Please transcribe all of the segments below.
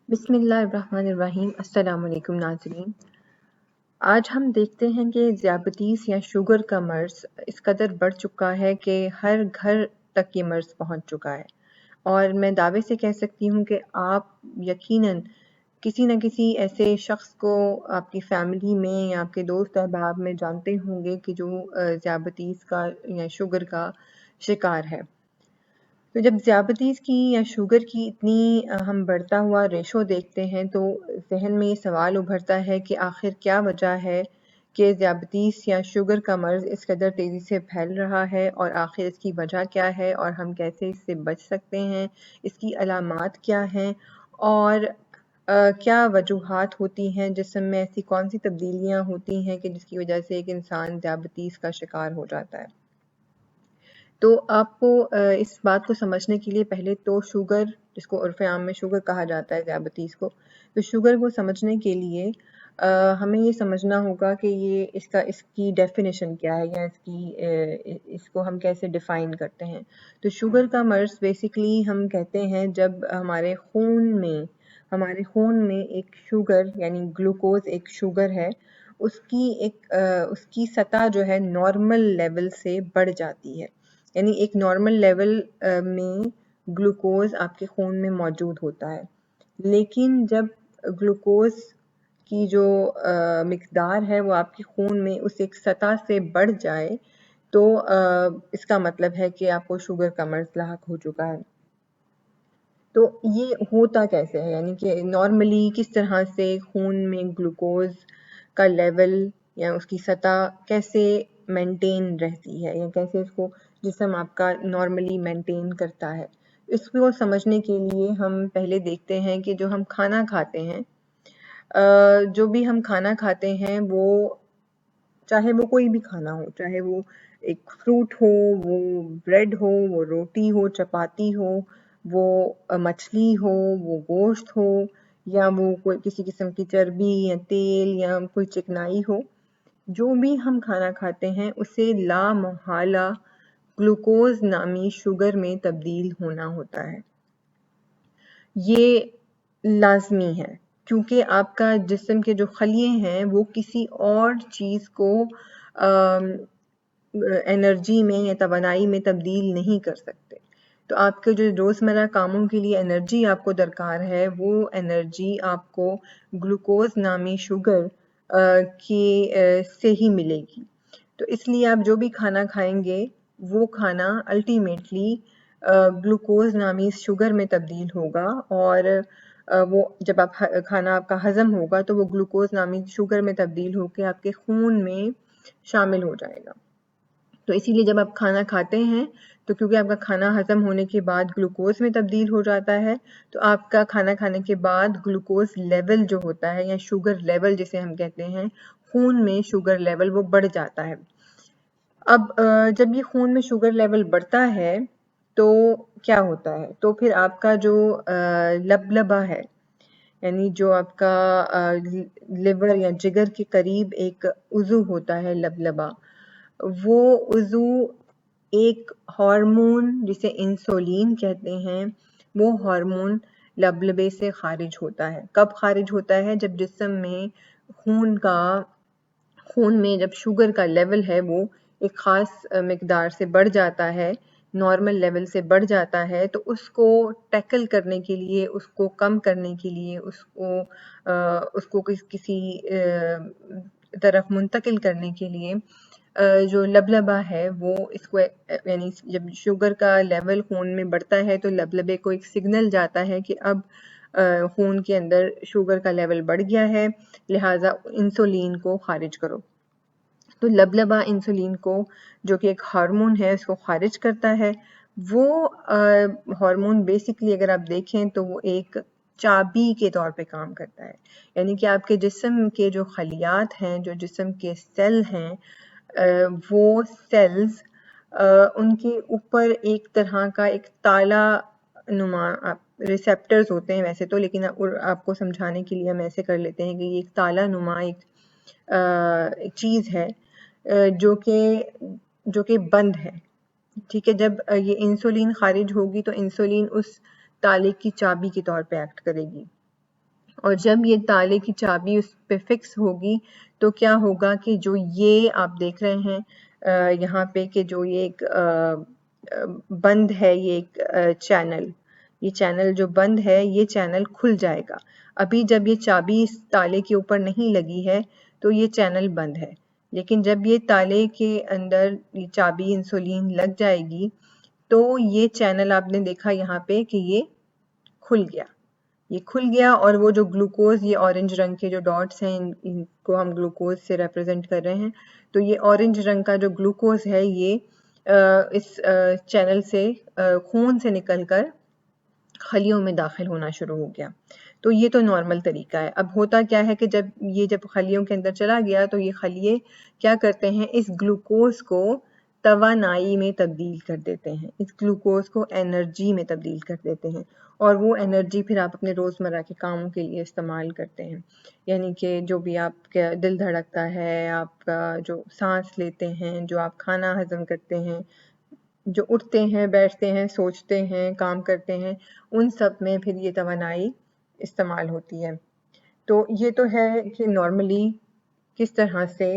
بسم اللہ الرحمن الرحیم۔ السلام علیکم ناظرین۔ آج ہم دیکھتے ہیں کہ ذیابیطیس یا شوگر کا مرض اس قدر بڑھ چکا ہے کہ ہر گھر تک یہ مرض پہنچ چکا ہے، اور میں دعوے سے کہہ سکتی ہوں کہ آپ یقیناً کسی نہ کسی ایسے شخص کو آپ کی فیملی میں یا آپ کے دوست احباب میں جانتے ہوں گے کہ جو ذیابیطیس کا یا شوگر کا شکار ہے۔ تو جب ذیابیطیس کی یا شوگر کی اتنی ہم بڑھتا ہوا ریشو دیکھتے ہیں تو ذہن میں یہ سوال ابھرتا ہے کہ آخر کیا وجہ ہے کہ ذیابیطیس یا شوگر کا مرض اس قدر تیزی سے پھیل رہا ہے، اور آخر اس کی وجہ کیا ہے اور ہم کیسے اس سے بچ سکتے ہیں، اس کی علامات کیا ہیں، اور کیا وجوہات ہوتی ہیں، جسم میں ایسی کون سی تبدیلیاں ہوتی ہیں کہ جس کی وجہ سے ایک انسان ذیابیطیس کا شکار ہو جاتا ہے۔ تو آپ کو اس بات کو سمجھنے کے لیے پہلے تو شوگر، جس کو عرف عام میں شوگر کہا جاتا ہے ذیابیطیس کو، تو شوگر کو سمجھنے کے لیے ہمیں یہ سمجھنا ہوگا کہ یہ اس کی ڈیفینیشن کیا ہے، یا اس کو ہم کیسے ڈیفائن کرتے ہیں۔ تو شوگر کا مرض بیسیکلی ہم کہتے ہیں جب ہمارے خون میں ایک شوگر یعنی گلوکوز ایک شوگر ہے، اس کی سطح جو ہے نارمل لیول سے بڑھ جاتی ہے، یعنی ایک نارمل لیول میں گلوکوز آپ کے خون میں موجود ہوتا ہے، لیکن جب گلوکوز کی جو مقدار ہے وہ آپ کے خون میں اس ایک سطح سے بڑھ جائے تو اس کا مطلب ہے کہ آپ کو شوگر کا مرض لاحق ہو چکا ہے۔ تو یہ ہوتا کیسے ہے، یعنی کہ نارملی کس طرح سے خون میں گلوکوز کا لیول یا اس کی سطح کیسے مینٹین رہتی ہے، یا کیسے اس کو جسم آپ کا نارملی مینٹین کرتا ہے۔ اس کو سمجھنے کے لیے ہم پہلے دیکھتے ہیں کہ جو ہم کھانا کھاتے ہیں، جو بھی ہم کھانا کھاتے ہیں وہ چاہے وہ کوئی بھی کھانا ہو، چاہے وہ ایک فروٹ ہو، وہ بریڈ ہو، وہ روٹی ہو، چپاتی ہو، وہ مچھلی ہو، وہ گوشت ہو، یا وہ کوئی کسی قسم کی چربی یا تیل یا کوئی چکنائی ہو، جو بھی ہم کھانا کھاتے ہیں اسے لا محالہ گلوکوز نامی شوگر میں تبدیل ہونا ہوتا ہے۔ یہ لازمی ہے کیونکہ آپ کا جسم کے جو خلیے ہیں وہ کسی اور چیز کو انرجی میں یا توانائی میں تبدیل نہیں کر سکتے۔ تو آپ کے جو روزمرہ کاموں کے لیے انرجی آپ کو درکار ہے، وہ انرجی آپ کو گلوکوز نامی شوگر سے ہی ملے گی۔ تو اس لیے آپ جو بھی کھانا کھائیں گے وہ کھانا الٹیمیٹلی گلوکوز نامی شوگر میں تبدیل ہوگا، اور وہ جب کھانا آپ کا ہضم ہوگا تو وہ گلوکوز نامی شوگر میں تبدیل ہو کے آپ کے خون میں شامل ہو جائے گا۔ تو اسی لیے جب آپ کھانا کھاتے ہیں تو کیونکہ آپ کا کھانا ہضم ہونے کے بعد گلوکوز میں تبدیل ہو جاتا ہے، تو آپ کا کھانا کھانے کے بعد گلوکوز لیول جو ہوتا ہے یا شوگر لیول جسے ہم کہتے ہیں، خون میں شوگر لیول وہ بڑھ جاتا ہے۔ اب جب یہ خون میں شوگر لیول بڑھتا ہے تو کیا ہوتا ہے، تو پھر آپ کا جو لبلبہ ہے، یعنی جو آپ کا لیور یا جگر کے قریب ایک عضو ہوتا ہے لبلبہ، وہ عضو ایک ہارمون جسے انسولین کہتے ہیں، وہ ہارمون لبلبے سے خارج ہوتا ہے۔ کب خارج ہوتا ہے؟ جب جسم میں خون میں جب شوگر کا لیول ہے وہ ایک خاص مقدار سے بڑھ جاتا ہے، نارمل لیول سے بڑھ جاتا ہے، تو اس کو ٹیکل کرنے کے لیے، اس کو کم کرنے کے لیے، اس کو کسی طرف منتقل کرنے کے لیے جو لبلبہ ہے وہ اس کو، یعنی جب شوگر کا لیول خون میں بڑھتا ہے تو لبلبے کو ایک سگنل جاتا ہے کہ اب خون کے اندر شوگر کا لیول بڑھ گیا ہے، لہٰذا انسولین کو خارج کرو۔ تو لبلبہ انسولین کو، جو کہ ایک ہارمون ہے، اس کو خارج کرتا ہے۔ وہ ہارمون بیسیکلی اگر آپ دیکھیں تو وہ ایک چابی کے طور پہ کام کرتا ہے، یعنی کہ آپ کے جسم کے جو خلیات ہیں، جو جسم کے سیل ہیں، وہ سیلز ان کے اوپر ایک طرح کا ایک تالا نما ریسیپٹرز ہوتے ہیں ویسے تو، لیکن آپ کو سمجھانے کے لیے ہم ایسے کر لیتے ہیں کہ یہ ایک تالا نما ایک چیز ہے جو کہ بند ہے، ٹھیک ہے۔ جب یہ انسولین خارج ہوگی تو انسولین اس تالے کی چابی کے طور پہ ایکٹ کرے گی، اور جب یہ تالے کی چابی اس پہ فکس ہوگی تو کیا ہوگا کہ جو یہ آپ دیکھ رہے ہیں یہاں پہ کہ جو یہ ایک بند ہے، یہ ایک چینل، یہ چینل جو بند ہے یہ چینل کھل جائے گا. ابھی جب یہ چابی اس تالے کے اوپر نہیں لگی ہے تو یہ چینل بند ہے، لیکن جب یہ تالے کے اندر یہ چابی انسولین لگ جائے گی تو یہ چینل آپ نے دیکھا یہاں پہ کہ یہ کھل گیا، یہ کھل گیا. اور وہ جو گلوکوز، یہ اورنج رنگ کے جو ڈاٹس ہیں ان کو ہم گلوکوز سے ریپرزینٹ کر رہے ہیں. تو یہ اورنج رنگ کا جو گلوکوز ہے یہ اس چینل سے خون سے نکل کر خلیوں میں داخل ہونا شروع ہو گیا. تو یہ تو نارمل طریقہ ہے. اب ہوتا کیا ہے کہ جب خلیوں کے اندر چلا گیا تو یہ خلیے کیا کرتے ہیں، اس گلوکوز کو توانائی میں تبدیل کر دیتے ہیں، اس گلوکوز کو انرجی میں تبدیل کر دیتے ہیں، اور وہ انرجی پھر آپ اپنے روزمرہ کے کاموں کے لیے استعمال کرتے ہیں. یعنی کہ جو بھی آپ کا دل دھڑکتا ہے، آپ کا جو سانس لیتے ہیں، جو آپ کھانا ہضم کرتے ہیں، جو اٹھتے ہیں، بیٹھتے ہیں، سوچتے ہیں، کام کرتے ہیں، ان سب میں پھر یہ توانائی استعمال ہوتی ہے. تو یہ تو ہے کہ نارملی کس طرح سے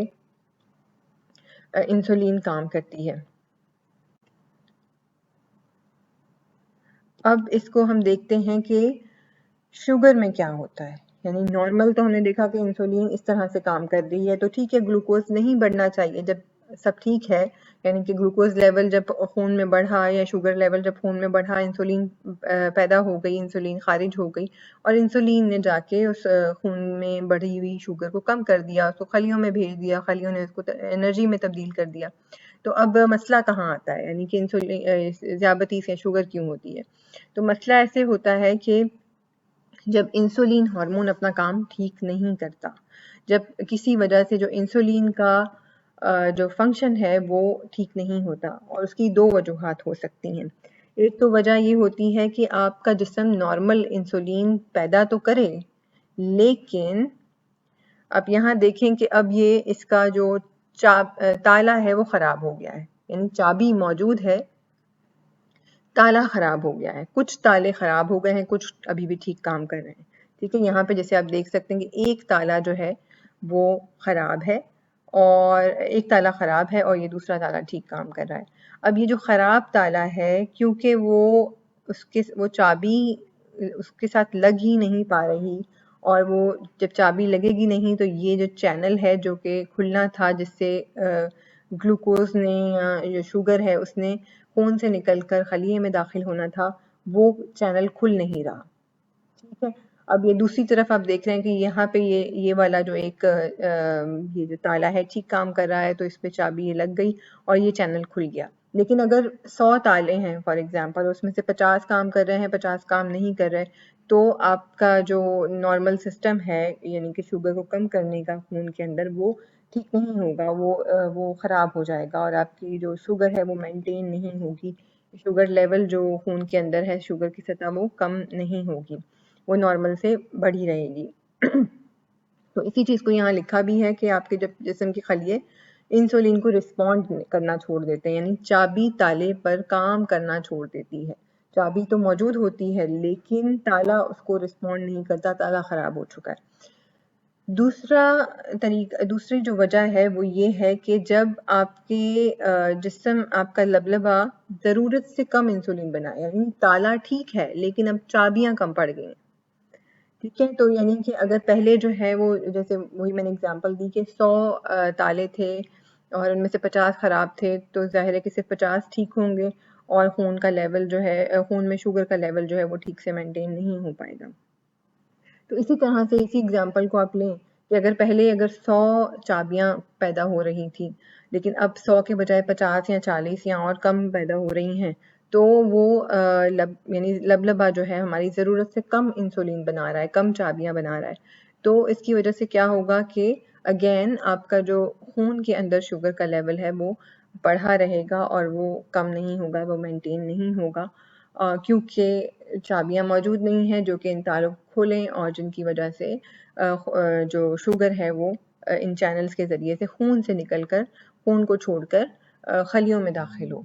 انسولین کام کرتی ہے. اب اس کو ہم دیکھتے ہیں کہ شوگر میں کیا ہوتا ہے. یعنی نارمل تو ہم نے دیکھا کہ انسولین اس طرح سے کام کر رہی ہے، تو ٹھیک ہے گلوکوز نہیں بڑھنا چاہیے جب سب ٹھیک ہے، یعنی کہ گلوکوز لیول جب خون میں بڑھا یا شوگر لیول جب خون میں بڑھا، انسولین پیدا ہو گئی، انسولین خارج ہو گئی، اور انسولین نے جا کے اس خون میں بڑھی ہوئی شوگر کو کم کر دیا، اس کو خلیوں میں بھیج دیا، خلیوں نے اس کو انرجی میں تبدیل کر دیا. تو اب مسئلہ کہاں آتا ہے، یعنی کہ انسولین ذیابطیس یا شوگر کیوں ہوتی ہے؟ تو مسئلہ ایسے ہوتا ہے کہ جب انسولین ہارمون اپنا کام ٹھیک نہیں کرتا، جب کسی وجہ سے جو انسولین کا جو فنکشن ہے وہ ٹھیک نہیں ہوتا، اور اس کی دو وجوہات ہو سکتی ہیں. ایک تو وجہ یہ ہوتی ہے کہ آپ کا جسم نارمل انسولین پیدا تو کرے، لیکن اب یہاں دیکھیں کہ اب یہ اس کا جو تالا ہے وہ خراب ہو گیا ہے. یعنی چابی موجود ہے، تالا خراب ہو گیا ہے. کچھ تالے خراب ہو گئے ہیں، کچھ ابھی بھی ٹھیک کام کر رہے ہیں. ٹھیک ہے، یہاں پہ جیسے آپ دیکھ سکتے ہیں کہ ایک تالا جو ہے وہ خراب ہے، اور ایک تالا خراب ہے اور یہ دوسرا تالا ٹھیک کام کر رہا ہے. اب یہ جو خراب تالا ہے، کیونکہ وہ چابی اس کے ساتھ لگ ہی نہیں پا رہی، اور وہ جب چابی لگے گی نہیں تو یہ جو چینل ہے جو کہ کھلنا تھا، جس سے گلوکوز نے یا جو شوگر ہے اس نے خون سے نکل کر خلیے میں داخل ہونا تھا، وہ چینل کھل نہیں رہا. ٹھیک ہے، اب یہ دوسری طرف آپ دیکھ رہے ہیں کہ یہاں پہ یہ والا جو ایک یہ جو تالا ہے ٹھیک کام کر رہا ہے، تو اس پہ چابی یہ لگ گئی اور یہ چینل کھل گیا. لیکن اگر 100 تالے ہیں فار ایگزامپل، اس میں سے 50 کام کر رہے ہیں، 50 کام نہیں کر رہے، تو آپ کا جو نارمل سسٹم ہے، یعنی کہ شوگر کو کم کرنے کا خون کے اندر، وہ ٹھیک نہیں ہوگا، وہ خراب ہو جائے گا، اور آپ کی جو شوگر ہے وہ مینٹین نہیں ہوگی. شوگر لیول جو خون کے اندر ہے، شوگر کی سطح وہ کم نہیں ہوگی، وہ نارمل سے بڑھی رہے گی. تو اسی چیز کو یہاں لکھا بھی ہے کہ آپ کے جب جسم کی خلیے انسولین کو رسپونڈ کرنا چھوڑ دیتے ہیں، یعنی چابی تالے پر کام کرنا چھوڑ دیتی ہے. چابی تو موجود ہوتی ہے لیکن تالا اس کو رسپونڈ نہیں کرتا، تالا خراب ہو چکا ہے. دوسری جو وجہ ہے وہ یہ ہے کہ جب آپ کے جسم، آپ کا لبلبا ضرورت سے کم انسولین بنایا، یعنی تالا ٹھیک ہے لیکن اب چابیاں کم پڑ گئی. ٹھیک ہے، تو یعنی کہ اگر پہلے جو ہے وہ، جیسے وہی میں نے اگزامپل دی کہ 100 تالے تھے اور ان میں سے 50 خراب تھے، تو ظاہر ہے کہ صرف 50 ٹھیک ہوں گے، اور خون کا لیول جو ہے، خون میں شوگر کا لیول جو ہے وہ ٹھیک سے مینٹین نہیں ہو پائے گا. تو اسی طرح سے اسی اگزامپل کو آپ لیں کہ اگر 100 چابیاں پیدا ہو رہی تھیں، لیکن اب 100 کے بجائے 50 یا 40 یا اور کم پیدا ہو رہی ہیں، تو وہ یعنی لبلبا جو ہے ہماری ضرورت سے کم انسولین بنا رہا ہے، کم چابیاں بنا رہا ہے. تو اس کی وجہ سے کیا ہوگا کہ اگین آپ کا جو خون کے اندر شوگر کا لیول ہے وہ بڑھا رہے گا، اور وہ کم نہیں ہوگا، وہ مینٹین نہیں ہوگا، کیونکہ چابیاں موجود نہیں ہیں جو کہ ان تالوں کو کھولیں، اور جن کی وجہ سے جو شوگر ہے وہ ان چینلز کے ذریعے سے خون سے نکل کر، خون کو چھوڑ کر خلیوں میں داخل ہو.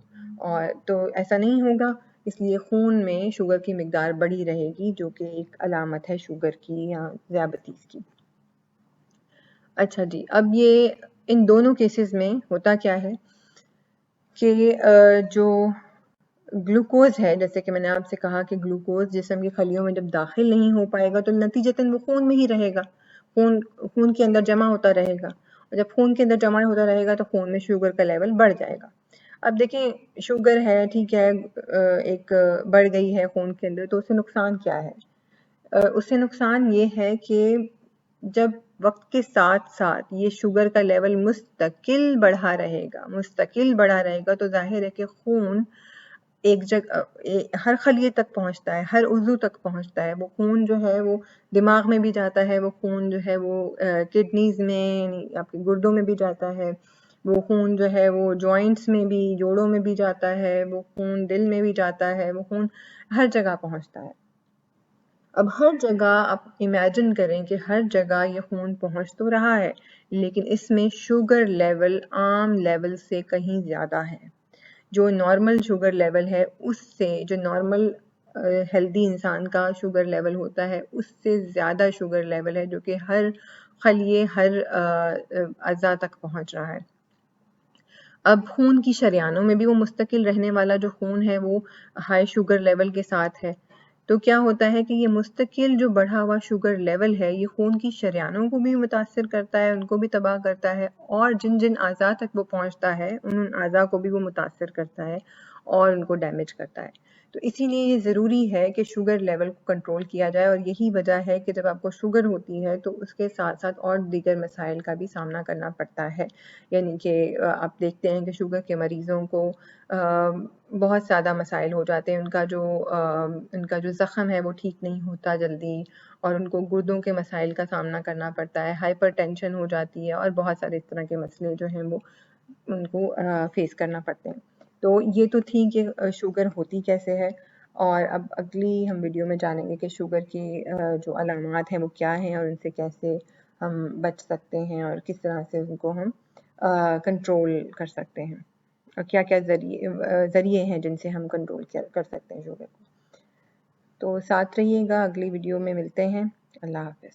اور تو ایسا نہیں ہوگا اس لیے خون میں شوگر کی مقدار بڑھی رہے گی، جو کہ ایک علامت ہے شوگر کی یا ذیابیطیز کی۔ اچھا جی، اب یہ ان دونوں کیسز میں ہوتا کیا ہے کہ جو گلوکوز ہے، جیسے کہ میں نے آپ سے کہا کہ گلوکوز جسم کی خلیوں میں جب داخل نہیں ہو پائے گا تو نتیجتاً وہ خون میں ہی رہے گا، خون کے اندر جمع ہوتا رہے گا، اور جب خون کے اندر جمع ہوتا رہے گا تو خون میں شوگر کا لیول بڑھ جائے گا۔ اب دیکھیں شوگر ہے، ٹھیک ہے، ایک بڑھ گئی ہے خون کے اندر، تو اس سے نقصان کیا ہے؟ اس سے نقصان یہ ہے کہ جب وقت کے ساتھ ساتھ یہ شوگر کا لیول مستقل بڑھا رہے گا تو ظاہر ہے کہ خون ایک جگہ ہر خلیے تک پہنچتا ہے، ہر عضو تک پہنچتا ہے، وہ خون جو ہے وہ دماغ میں بھی جاتا ہے، وہ خون جو ہے وہ کڈنیز میں یعنی آپ کے گردوں میں بھی جاتا ہے، وہ خون جو ہے وہ جوائنٹس میں بھی، جوڑوں میں بھی جاتا ہے، وہ خون دل میں بھی جاتا ہے، وہ خون ہر جگہ پہنچتا ہے۔ اب ہر جگہ آپ امیجن کریں کہ ہر جگہ یہ خون پہنچ تو رہا ہے، لیکن اس میں شوگر لیول عام لیول سے کہیں زیادہ ہے۔ جو نارمل شوگر لیول ہے اس سے، جو نارمل ہیلدی انسان کا شوگر لیول ہوتا ہے اس سے زیادہ شوگر لیول ہے، جو کہ ہر خلیے، ہر اعضاء تک پہنچ رہا ہے۔ اب خون کی شریانوں میں بھی وہ مستقل رہنے والا جو خون ہے وہ ہائی شوگر لیول کے ساتھ ہے، تو کیا ہوتا ہے کہ یہ مستقل جو بڑھا ہوا شوگر لیول ہے یہ خون کی شریانوں کو بھی متاثر کرتا ہے، ان کو بھی تباہ کرتا ہے، اور جن جن اعضاء تک وہ پہنچتا ہے ان اعضاء کو بھی وہ متاثر کرتا ہے اور ان کو ڈیمیج کرتا ہے۔ تو اسی لیے یہ ضروری ہے کہ شوگر لیول کو کنٹرول کیا جائے، اور یہی وجہ ہے کہ جب آپ کو شوگر ہوتی ہے تو اس کے ساتھ ساتھ اور دیگر مسائل کا بھی سامنا کرنا پڑتا ہے، یعنی کہ آپ دیکھتے ہیں کہ شوگر کے مریضوں کو بہت زیادہ مسائل ہو جاتے ہیں، ان کا جو زخم ہے وہ ٹھیک نہیں ہوتا جلدی، اور ان کو گردوں کے مسائل کا سامنا کرنا پڑتا ہے، ہائپر ٹینشن ہو جاتی ہے، اور بہت سارے اس طرح کے مسئلے جو ہیں وہ ان کو فیس کرنا پڑتے ہیں۔ تو یہ تو تھی کہ شوگر ہوتی کیسے ہے، اور اب اگلی ہم ویڈیو میں جانیں گے کہ شوگر کی جو علامات ہیں وہ کیا ہیں، اور ان سے کیسے ہم بچ سکتے ہیں، اور کس طرح سے ان کو ہم کنٹرول کر سکتے ہیں، اور کیا کیا ذریعے ہیں جن سے ہم کنٹرول کر سکتے ہیں شوگر کو۔ تو ساتھ رہیے گا، اگلی ویڈیو میں ملتے ہیں۔ اللہ حافظ۔